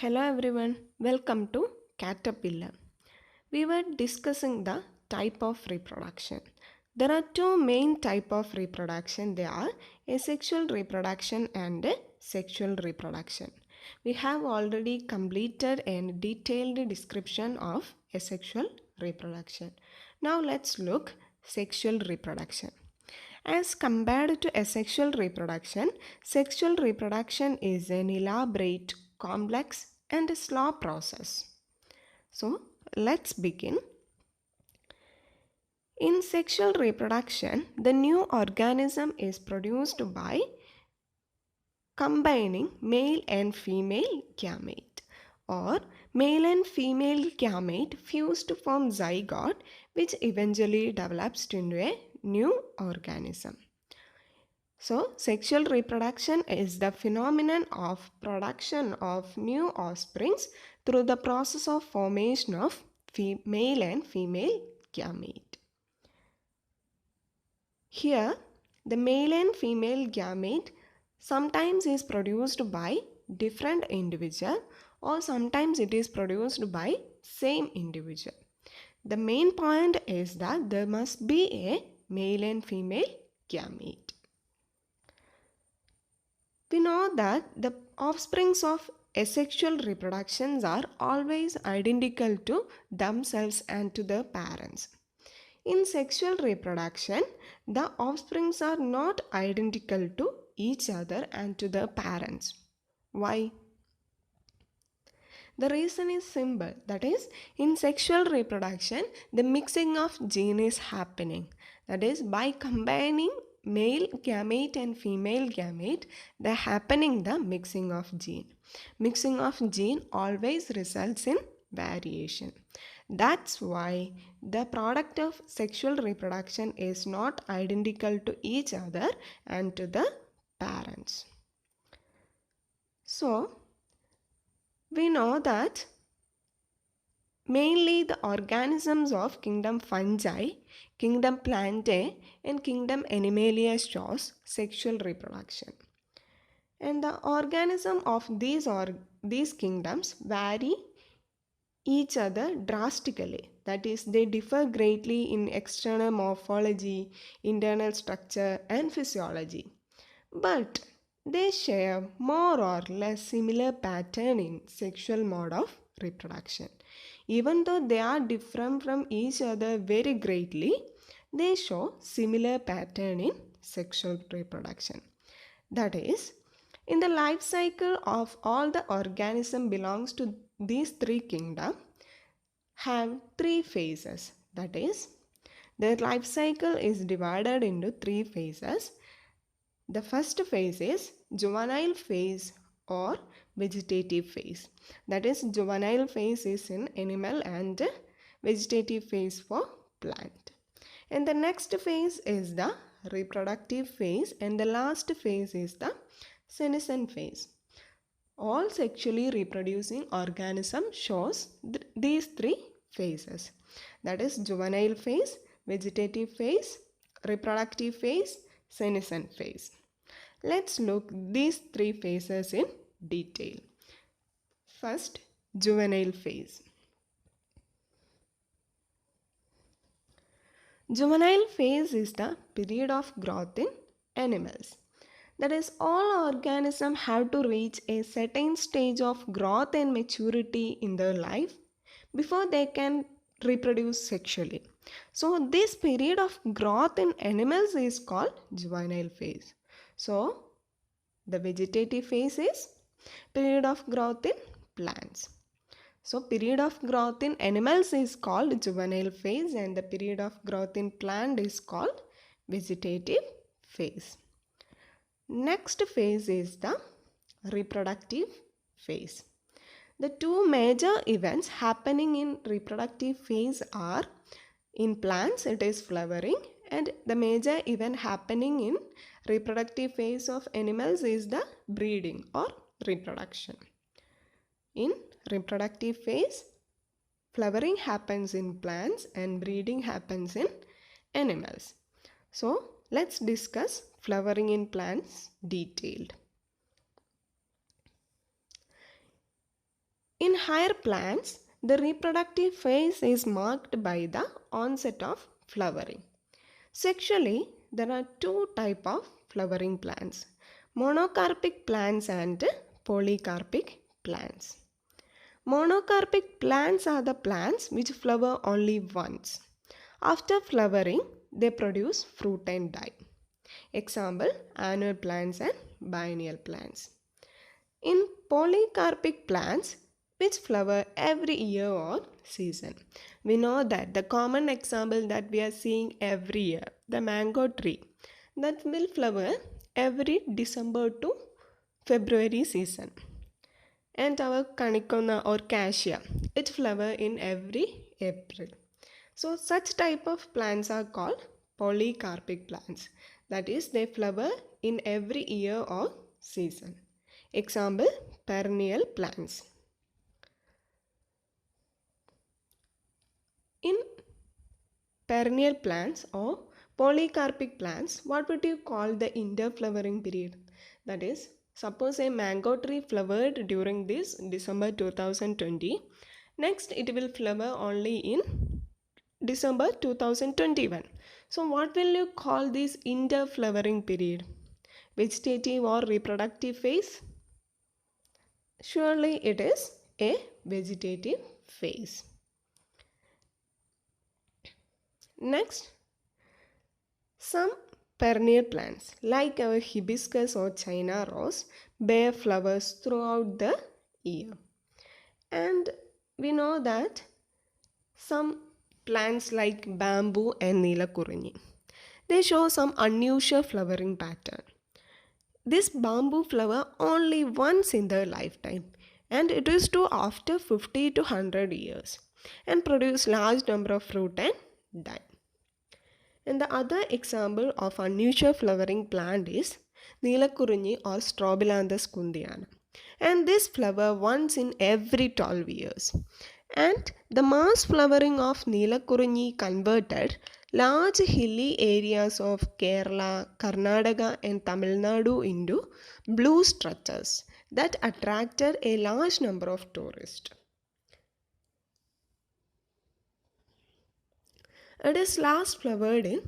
Hello everyone, welcome to Caterpillar. We were discussing the type of reproduction. There are two main type of reproduction. They are asexual reproduction and sexual reproduction. We have already completed a detailed description of asexual reproduction. Now let's look sexual reproduction. As compared to asexual reproduction, sexual reproduction is an elaborate, complex, and slow process. So, let's begin. In sexual reproduction, the new organism is produced by combining male and female gamete, or male and female gamete fuse to form zygote, which eventually develops into a new organism. So, sexual reproduction is the phenomenon of production of new offsprings through the process of formation of male and female gamete. Here, the male and female gamete sometimes is produced by different individual or sometimes it is produced by same individual. The main point is that there must be a male and female gamete. We know that the offsprings of asexual reproductions are always identical to themselves and to their parents. In sexual reproduction, the offsprings are not identical to each other and to their parents. Why? The reason is simple. That is, in sexual reproduction, the mixing of gene is happening. That is, by combining male gamete and female gamete, the happening the mixing of gene. Mixing of gene always results in variation. That's why the product of sexual reproduction is not identical to each other and to the parents. So, we know that mainly the organisms of kingdom fungi, kingdom plantae and kingdom animalia shows sexual reproduction. And the organism of these kingdoms vary each other drastically. That is, they differ greatly in external morphology, internal structure and physiology. But they share more or less similar pattern in sexual mode of reproduction. Even though they are different from each other very greatly, they show similar pattern in sexual reproduction. That is, in the life cycle of all the organism belongs to these three kingdoms have three phases. That is, their life cycle is divided into three phases. The first phase is juvenile phase or vegetative phase. That is, juvenile phase is in animal and vegetative phase for plant. And the next phase is the reproductive phase and the last phase is the senescent phase. All sexually reproducing organism shows these three phases. That is juvenile phase, vegetative phase, reproductive phase, senescent phase. Let's look these three phases in detail. First, juvenile phase. Juvenile phase is the period of growth in animals. That is, all organisms have to reach a certain stage of growth and maturity in their life before they can reproduce sexually. So, this period of growth in animals is called juvenile phase. So, the vegetative phase is period of growth in plants. So, period of growth in animals is called juvenile phase and the period of growth in plant is called vegetative phase. Next phase is the reproductive phase. The two major events happening in reproductive phase are, in plants it is flowering, and the major event happening in reproductive phase of animals is the breeding or reproduction. In reproductive phase, flowering happens in plants and breeding happens in animals. So, let's discuss flowering in plants detailed. In higher plants, the reproductive phase is marked by the onset of flowering. Sexually, there are two types of flowering plants, monocarpic plants and polycarpic plants. Monocarpic plants are the plants which flower only once. After flowering, they produce fruit and die. Example, annual plants and biennial plants. In polycarpic plants, which flower every year or season. We know that the common example that we are seeing every year, the mango tree, that will flower every December to February season. And our kanikona or cassia, it flower in every April. So such type of plants are called polycarpic plants. That is, they flower in every year or season. Example, perennial plants. In perennial plants or polycarpic plants, what would you call the interflowering period? That is, suppose a mango tree flowered during this December 2020. Next, it will flower only in December 2021. So, what will you call this interflowering period? Vegetative or reproductive phase? Surely it is a vegetative phase. Next, some perennial plants like our hibiscus or China rose bear flowers throughout the year. And we know that some plants like bamboo and Neelakurinji, they show some unusual flowering pattern. This bamboo flower only once in their lifetime, and it is to after 50 to 100 years and produce large number of fruit and die. And the other example of unusual flowering plant is Neelakurinji or Strobilanthes kundiana. And this flower once in every 12 years. And the mass flowering of Neelakurinji converted large hilly areas of Kerala, Karnataka and Tamil Nadu into blue structures that attracted a large number of tourists. It is last flowered in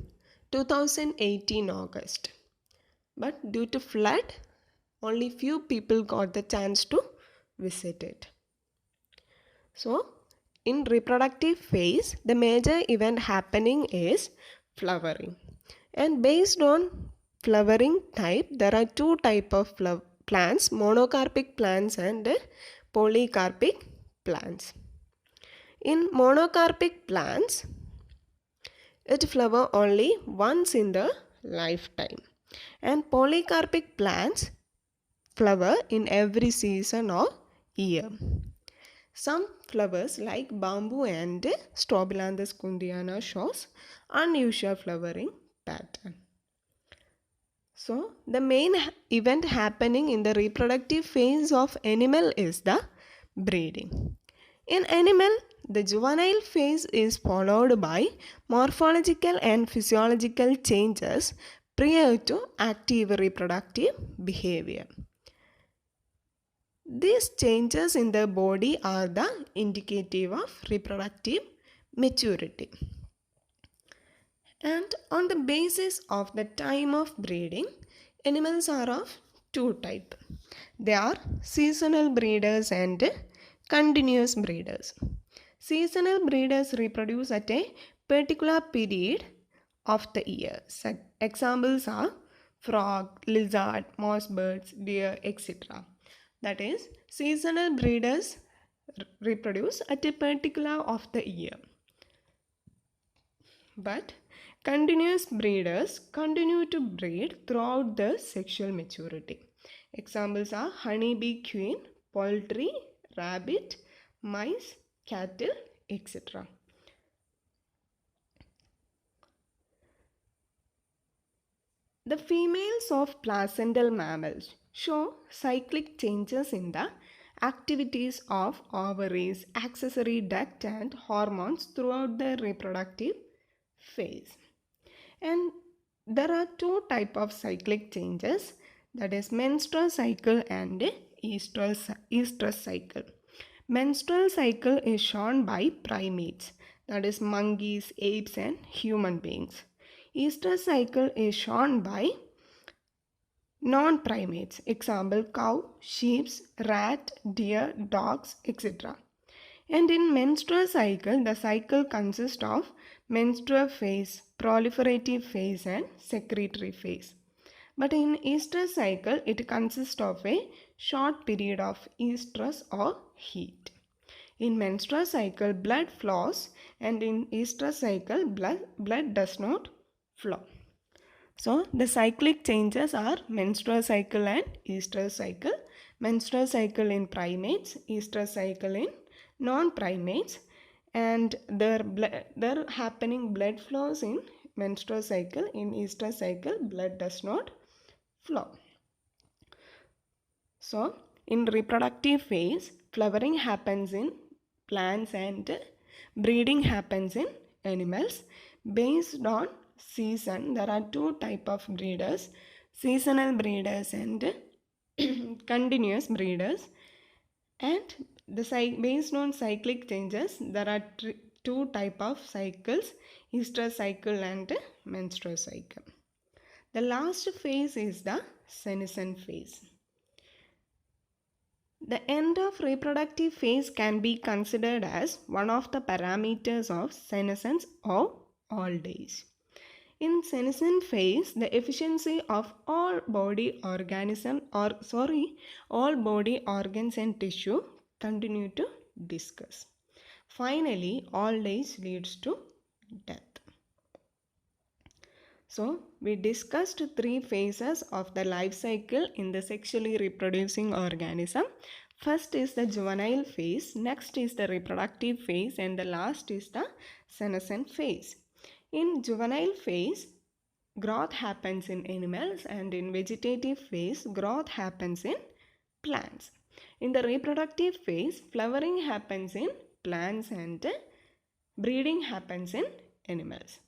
2018 August. But due to flood, only few people got the chance to visit it. So, in reproductive phase, the major event happening is flowering. And based on flowering type, there are two types of plants, monocarpic plants and polycarpic plants. In monocarpic plants, it flower only once in the lifetime. And polycarpic plants flower in every season or year. Some flowers like bamboo and Strobilanthes kundiana shows unusual flowering pattern. So, the main event happening in the reproductive phase of animal is the breeding. In animal, the juvenile phase is followed by morphological and physiological changes prior to active reproductive behavior. These changes in the body are the indicative of reproductive maturity. And on the basis of the time of breeding, animals are of two types. They are seasonal breeders and continuous breeders. Seasonal breeders reproduce at a particular period of the year. So, examples are frog, lizard, moss birds, deer, etc. That is, seasonal breeders reproduce at a particular of the year. But continuous breeders continue to breed throughout the sexual maturity. Examples are honeybee queen, poultry, rabbit, mice, cattle, etc. The females of placental mammals show cyclic changes in the activities of ovaries, accessory duct and hormones throughout the reproductive phase. And there are two types of cyclic changes, that is menstrual cycle and estrous cycle. Menstrual cycle is shown by primates, that is monkeys, apes and human beings. Estrous cycle is shown by non-primates, example cow, sheep, rat, deer, dogs, etc. And in menstrual cycle, the cycle consists of menstrual phase, proliferative phase and secretory phase. But in estrous cycle, it consists of a short period of estrus or heat. In menstrual cycle, blood flows, and in estrous cycle, blood does not flow. So the cyclic changes are menstrual cycle and estrous cycle. Menstrual cycle in primates, estrous cycle in non-primates, and their happening blood flows in menstrual cycle. In estrous cycle, blood does not flow. So in reproductive phase, flowering happens in plants and breeding happens in animals. Based on season, there are two types of breeders: seasonal breeders and continuous breeders. And based on cyclic changes, there are two types of cycles: estrous cycle and menstrual cycle. The last phase is the senescent phase. The end of reproductive phase can be considered as one of the parameters of senescence or old age. In senescent phase, the efficiency of all body organs and tissue continue to discuss. Finally, old age leads to death. So, we discussed three phases of the life cycle in the sexually reproducing organism. First is the juvenile phase, next is the reproductive phase, and the last is the senescent phase. In juvenile phase, growth happens in animals, and in vegetative phase, growth happens in plants. In the reproductive phase, flowering happens in plants and breeding happens in animals.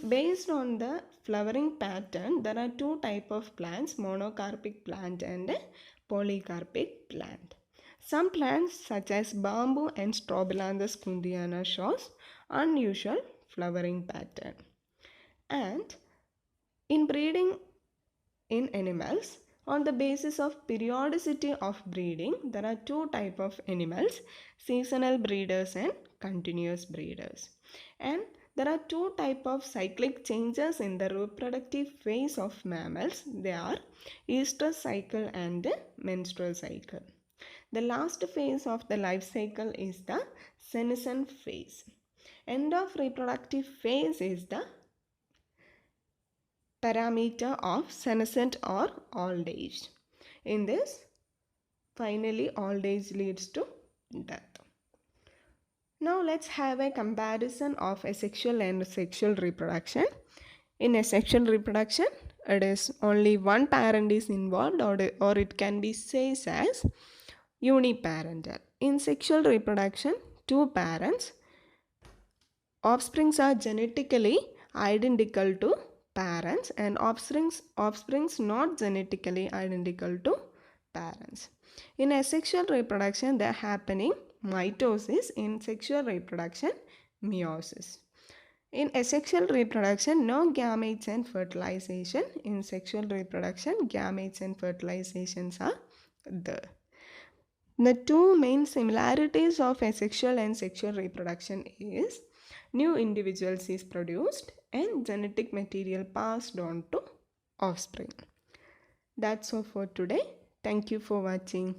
Based on the flowering pattern, there are two types of plants: monocarpic plant and polycarpic plant. Some plants such as bamboo and Strobilanthes kundiana shows unusual flowering pattern. And in breeding in animals, on the basis of periodicity of breeding, there are two types of animals: seasonal breeders and continuous breeders. And there are two types of cyclic changes in the reproductive phase of mammals. They are estrous cycle and menstrual cycle. The last phase of the life cycle is the senescent phase. End of reproductive phase is the parameter of senescent or old age. In this, finally old age leads to death. Now let's have a comparison of asexual and sexual reproduction. In asexual reproduction, it is only one parent is involved, or it can be said as uniparental. In sexual reproduction, two parents, offsprings are genetically identical to parents, and offsprings not genetically identical to parents. In asexual reproduction, they are happening mitosis. In sexual reproduction, meiosis. In asexual reproduction, no gametes and fertilization. In sexual reproduction, gametes and fertilizations are there. The two main similarities of asexual and sexual reproduction is new individuals is produced and genetic material passed on to offspring. That's all for today. Thank you for watching.